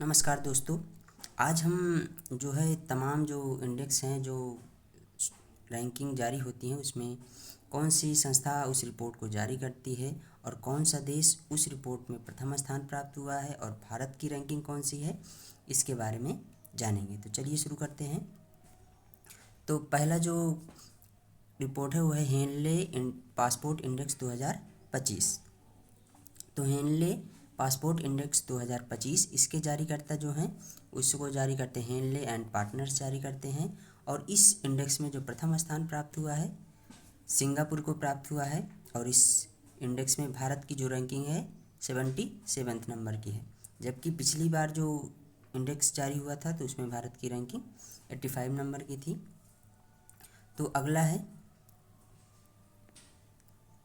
नमस्कार दोस्तों। आज हम जो है तमाम जो इंडेक्स हैं जो रैंकिंग जारी होती हैं उसमें कौन सी संस्था उस रिपोर्ट को जारी करती है और कौन सा देश उस रिपोर्ट में प्रथम स्थान प्राप्त हुआ है और भारत की रैंकिंग कौन सी है इसके बारे में जानेंगे। तो चलिए शुरू करते हैं। तो पहला जो रिपोर्ट है वो है हेनले पासपोर्ट इंडेक्स 2025। तो हेनले पासपोर्ट इंडेक्स 2025 इसके जारीकर्ता जो हैं उसको जारी करते हैं हेनले एंड पार्टनर्स जारी करते हैं। और इस इंडेक्स में जो प्रथम स्थान प्राप्त हुआ है सिंगापुर को प्राप्त हुआ है। और इस इंडेक्स में भारत की जो रैंकिंग है 77वें नंबर की है, जबकि पिछली बार जो इंडेक्स जारी हुआ था तो उसमें भारत की रैंकिंग 85 नंबर की थी। तो अगला है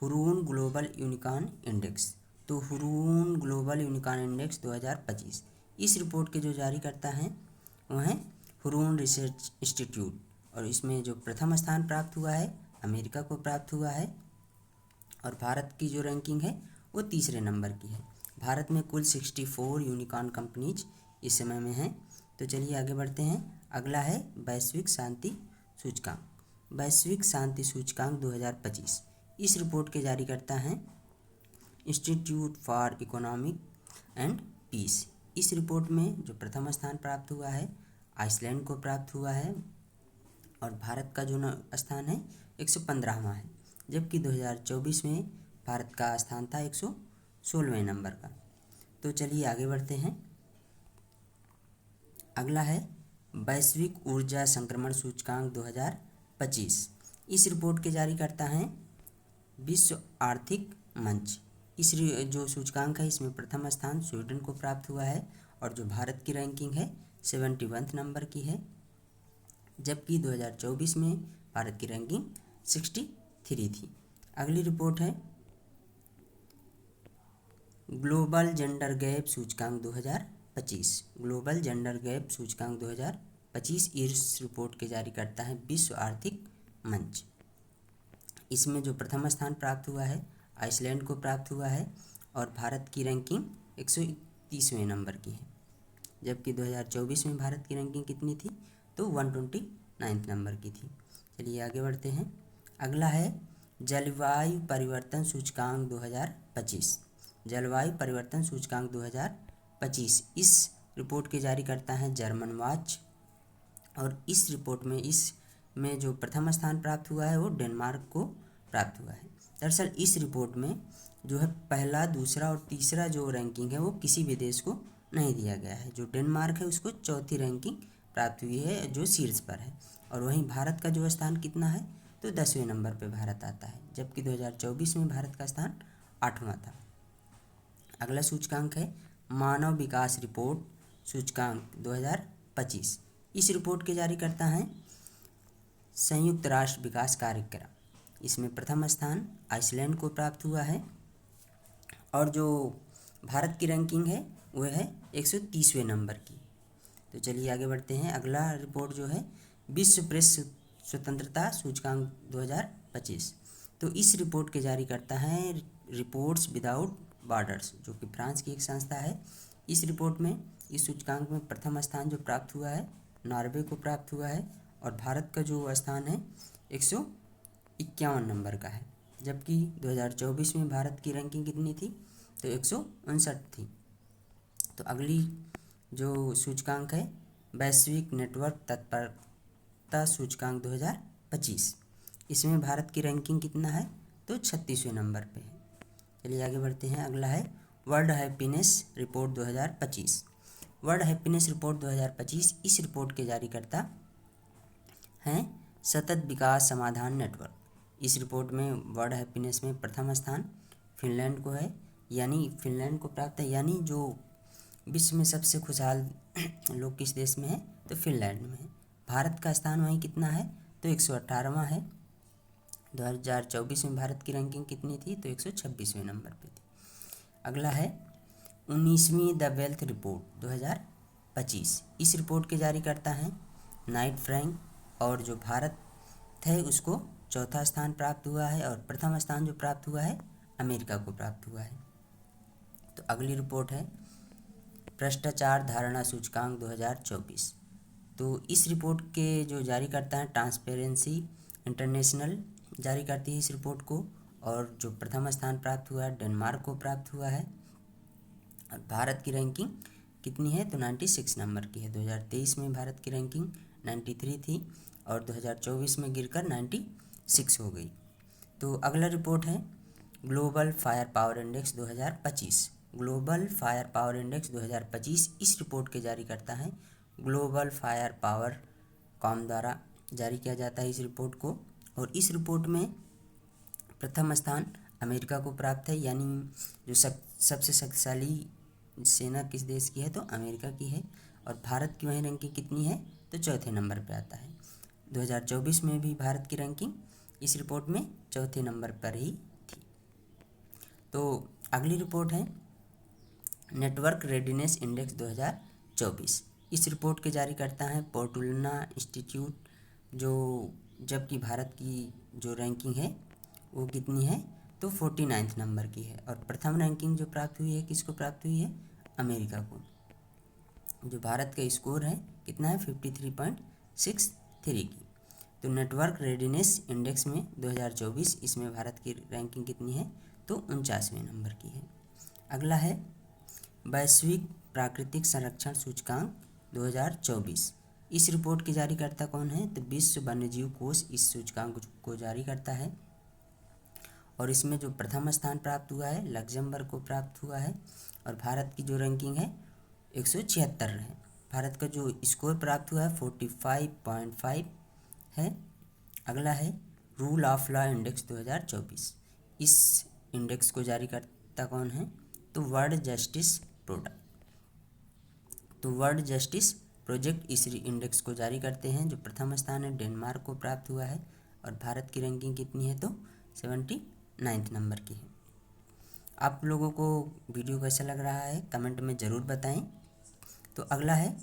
हुरून ग्लोबल यूनिकॉर्न इंडेक्स। तो हुरून ग्लोबल यूनिकॉर्न इंडेक्स 2025 इस रिपोर्ट के जो जारी करता हैं वो हैं हुरून रिसर्च इंस्टीट्यूट। और इसमें जो प्रथम स्थान प्राप्त हुआ है अमेरिका को प्राप्त हुआ है। और भारत की जो रैंकिंग है वो तीसरे नंबर की है। भारत में कुल 64 यूनिकॉर्न कंपनीज इस समय में हैं। तो चलिए आगे बढ़ते हैं। अगला है वैश्विक शांति सूचकांक। वैश्विक शांति सूचकांक 2025 इस रिपोर्ट के जारीकर्ता हैं institute for economic and peace. इस रिपोर्ट में जो प्रथम स्थान प्राप्त हुआ है आइसलैंड को प्राप्त हुआ है। और भारत का जो स्थान है 115वां है, जबकि 2024 में भारत का स्थान था 116वें नंबर का। तो चलिए आगे बढ़ते हैं। अगला है वैश्विक ऊर्जा संक्रमण सूचकांक 2025। इस रिपोर्ट के जारीकर्ता हैं विश्व आर्थिक मंच। इस जो सूचकांक है इसमें प्रथम स्थान स्वीडन को प्राप्त हुआ है और जो भारत की रैंकिंग है 71वें नंबर की है, जबकि 2024 में भारत की रैंकिंग 63 थी। अगली रिपोर्ट है ग्लोबल जेंडर गैप सूचकांक 2025। ग्लोबल जेंडर गैप सूचकांक 2025 इस रिपोर्ट के जारी करता है विश्व आर्थिक मंच। इसमें जो प्रथम स्थान प्राप्त हुआ है आइसलैंड को प्राप्त हुआ है और भारत की रैंकिंग 131वें नंबर की है, जबकि 2024 में भारत की रैंकिंग कितनी थी तो 129 नंबर की थी। चलिए आगे बढ़ते हैं। अगला है जलवायु परिवर्तन सूचकांक 2025। जलवायु परिवर्तन सूचकांक 2025 इस रिपोर्ट के जारी करता है जर्मन वॉच। और इस रिपोर्ट में इसमें जो प्रथम स्थान प्राप्त हुआ है वो डेनमार्क को प्राप्त हुआ है। दरअसल इस रिपोर्ट में जो है पहला, दूसरा और तीसरा जो रैंकिंग है वो किसी भी देश को नहीं दिया गया है। जो डेनमार्क है उसको चौथी रैंकिंग प्राप्त हुई है जो शीर्ष पर है। और वहीं भारत का जो स्थान कितना है तो 10वें नंबर पे भारत आता है, जबकि 2024 में भारत का स्थान 8वां था। अगला सूचकांक है मानव विकास रिपोर्ट सूचकांक 2025। इस रिपोर्ट के जारी करता है संयुक्त राष्ट्र विकास कार्यक्रम। इसमें प्रथम स्थान आइसलैंड को प्राप्त हुआ है और जो भारत की रैंकिंग है वह है 130वें नंबर की। तो चलिए आगे बढ़ते हैं। अगला रिपोर्ट जो है विश्व प्रेस स्वतंत्रता सूचकांक 2025। तो इस रिपोर्ट के जारी करता है रिपोर्ट्स विदाउट बॉर्डर्स, जो कि फ्रांस की एक संस्था है। इस रिपोर्ट में इस सूचकांक में प्रथम स्थान जो प्राप्त हुआ है नॉर्वे को प्राप्त हुआ है और भारत का जो स्थान है 151 नंबर का है, जबकि 2024 में भारत की रैंकिंग कितनी थी तो 159 थी। तो अगली जो सूचकांक है वैश्विक नेटवर्क तत्परता सूचकांक 2025। इसमें भारत की रैंकिंग कितना है तो 36वें नंबर पे है। चलिए आगे बढ़ते हैं। अगला है world happiness report 2025। World happiness report 2025 इस रिपोर्ट के जारीकर्ता हैं सतत विकास समाधान नेटवर्क। इस रिपोर्ट में वर्ल्ड हैप्पीनेस में प्रथम स्थान फिनलैंड को है, यानी फिनलैंड को प्राप्त है, यानी जो विश्व में सबसे खुशहाल लोग किस देश में है तो फिनलैंड में है। भारत का स्थान वहीं कितना है तो 118वां है। 2024 में भारत की रैंकिंग कितनी थी तो 126वें नंबर पे थी। अगला है 19वीं द वेल्थ रिपोर्ट 2025। इस रिपोर्ट के जारी करता है नाइट फ्रैंक और जो भारत है उसको चौथा स्थान प्राप्त हुआ है और प्रथम स्थान जो प्राप्त हुआ है अमेरिका को प्राप्त हुआ है। तो अगली रिपोर्ट है भ्रष्टाचार धारणा सूचकांक 2024। तो इस रिपोर्ट के जो जारी करता है ट्रांसपेरेंसी इंटरनेशनल जारी करती है इस रिपोर्ट को, और जो प्रथम स्थान प्राप्त हुआ है डेनमार्क को प्राप्त हुआ है। और भारत की रैंकिंग कितनी है तो 96 नंबर की है। 2023 में भारत की रैंकिंग 93 थी और 2024 में गिरकर 96 हो गई। तो अगला रिपोर्ट है global fire power index 2025। Global fire power index 2025 इस रिपोर्ट के जारी करता है ग्लोबल फायर पावर कॉम द्वारा जारी किया जाता है इस रिपोर्ट को। और इस रिपोर्ट में प्रथम स्थान अमेरिका को प्राप्त है, यानी जो सबसे शक्तिशाली सेना किस देश की है तो अमेरिका की है। और भारत की वहीं रैंकिंग कितनी है तो चौथे नंबर पे आता है। 2024 में भी भारत की रैंकिंग इस रिपोर्ट में चौथे नंबर पर ही थी। तो अगली रिपोर्ट है नेटवर्क रेडीनेस इंडेक्स 2024। इस रिपोर्ट के जारी करता है पोर्टुलना इंस्टीट्यूट, जो जबकि भारत की जो रैंकिंग है वो कितनी है तो 49 नंबर की है। और प्रथम रैंकिंग जो प्राप्त हुई है किसको प्राप्त हुई है अमेरिका को। जो भारत का स्कोर है कितना है 53.63 की। तो नेटवर्क रेडीनेस इंडेक्स में 2024 इसमें भारत की रैंकिंग कितनी है तो 49वें नंबर की है। अगला है वैश्विक प्राकृतिक संरक्षण सूचकांक 2024। इस रिपोर्ट के जारीकर्ता कौन है तो विश्व वन्यजीव कोष इस सूचकांक को जारी करता है। और इसमें जो प्रथम स्थान प्राप्त हुआ है लग्जमबर्ग को प्राप्त हुआ है। और भारत की जो रैंकिंग है 176 है। भारत का जो स्कोर प्राप्त हुआ है 45.5 है। अगला है रूल ऑफ लॉ इंडेक्स 2024। इस इंडेक्स को जारी करता कौन है तो वर्ल्ड जस्टिस प्रोजेक्ट इस इंडेक्स को जारी करते हैं। जो प्रथम स्थान है डेनमार्क को प्राप्त हुआ है। और भारत की रैंकिंग कितनी है तो 79 नंबर की है। आप लोगों को वीडियो कैसा लग रहा है कमेंट में ज़रूर बताएं। तो अगला है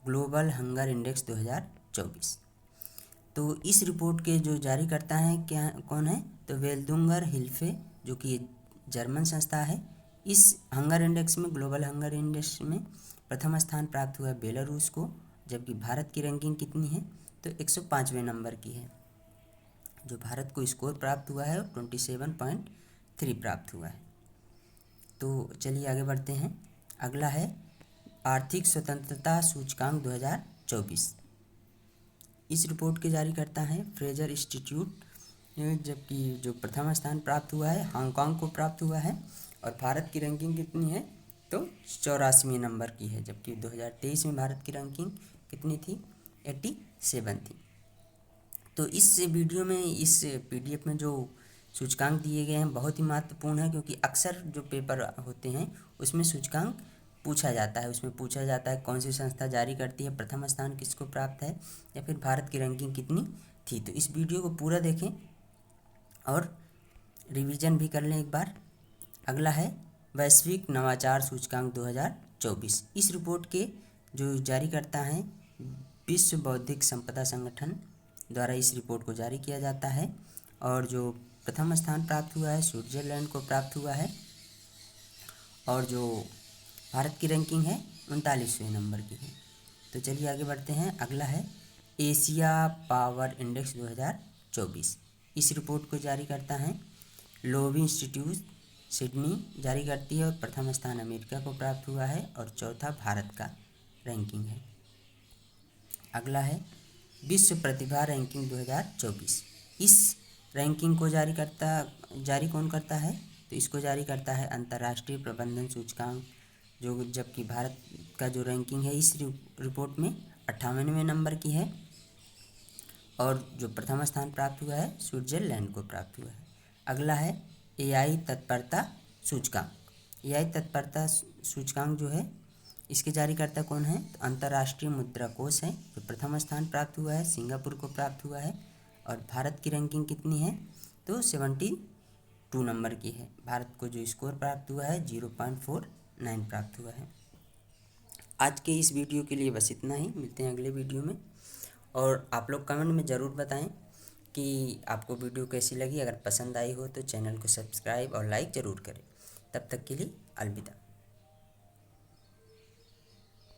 ग्लोबल हंगर इंडेक्स 2024। तो इस रिपोर्ट के जो जारी करता है कौन है तो वेल्दुंगर हिल्फे, जो कि जर्मन संस्था है। इस हंगर इंडेक्स में ग्लोबल हंगर इंडेक्स में प्रथम स्थान प्राप्त हुआ है बेलारूस को। जबकि भारत की रैंकिंग कितनी है तो 105वें नंबर की है। जो भारत को स्कोर प्राप्त हुआ है 27.3 प्राप्त हुआ है। तो चलिए आगे बढ़ते हैं। अगला है आर्थिक स्वतंत्रता सूचकांक 2024। इस रिपोर्ट के जारी करता है फ्रेजर इंस्टीट्यूट, जबकि जो प्रथम स्थान प्राप्त हुआ है हांगकांग को प्राप्त हुआ है। और भारत की रैंकिंग कितनी है तो 84वें नंबर की है। जबकि 2023 में भारत की रैंकिंग कितनी थी 87 थी। तो इस वीडियो में इस PDF में जो सूचकांक दिए गए हैं बहुत ही महत्वपूर्ण है, क्योंकि अक्सर जो पेपर होते हैं उसमें सूचकांक पूछा जाता है। उसमें पूछा जाता है कौन सी संस्था जारी करती है, प्रथम स्थान किसको प्राप्त है, या फिर भारत की रैंकिंग कितनी थी। तो इस वीडियो को पूरा देखें और रिवीजन भी कर लें एक बार। अगला है वैश्विक नवाचार सूचकांक 2024। इस रिपोर्ट के जो जारी करता है विश्व बौद्धिक संपदा संगठन द्वारा इस रिपोर्ट को जारी किया जाता है। और जो प्रथम स्थान प्राप्त हुआ है स्विट्जरलैंड को प्राप्त हुआ है। और जो भारत की रैंकिंग है 39वें नंबर की है। तो चलिए आगे बढ़ते हैं। अगला है एशिया पावर इंडेक्स 2024। इस रिपोर्ट को जारी करता है लोवी इंस्टीट्यूट सिडनी जारी करती है। और प्रथम स्थान अमेरिका को प्राप्त हुआ है और चौथा भारत का रैंकिंग है। अगला है विश्व प्रतिभा रैंकिंग 2024। इस रैंकिंग को जारी कौन करता है तो इसको जारी करता है अंतर्राष्ट्रीय प्रबंधन सूचकांक, जो जबकि भारत का जो रैंकिंग है इस रिपोर्ट में 58वें नंबर की है। और जो प्रथम स्थान प्राप्त हुआ है स्विट्जरलैंड को प्राप्त हुआ है। अगला है AI तत्परता सूचकांक। AI तत्परता सूचकांक जो है इसके जारीकर्ता कौन है तो अंतर्राष्ट्रीय मुद्रा कोष है। जो प्रथम स्थान प्राप्त हुआ है सिंगापुर को प्राप्त हुआ है। और भारत की रैंकिंग कितनी है तो 72 नंबर की है। भारत को जो स्कोर प्राप्त हुआ है 0.49 प्राप्त हुआ है। आज के इस वीडियो के लिए बस इतना ही। मिलते हैं अगले वीडियो में। और आप लोग कमेंट में ज़रूर बताएं कि आपको वीडियो कैसी लगी। अगर पसंद आई हो तो चैनल को सब्सक्राइब और लाइक ज़रूर करें। तब तक के लिए अलविदा।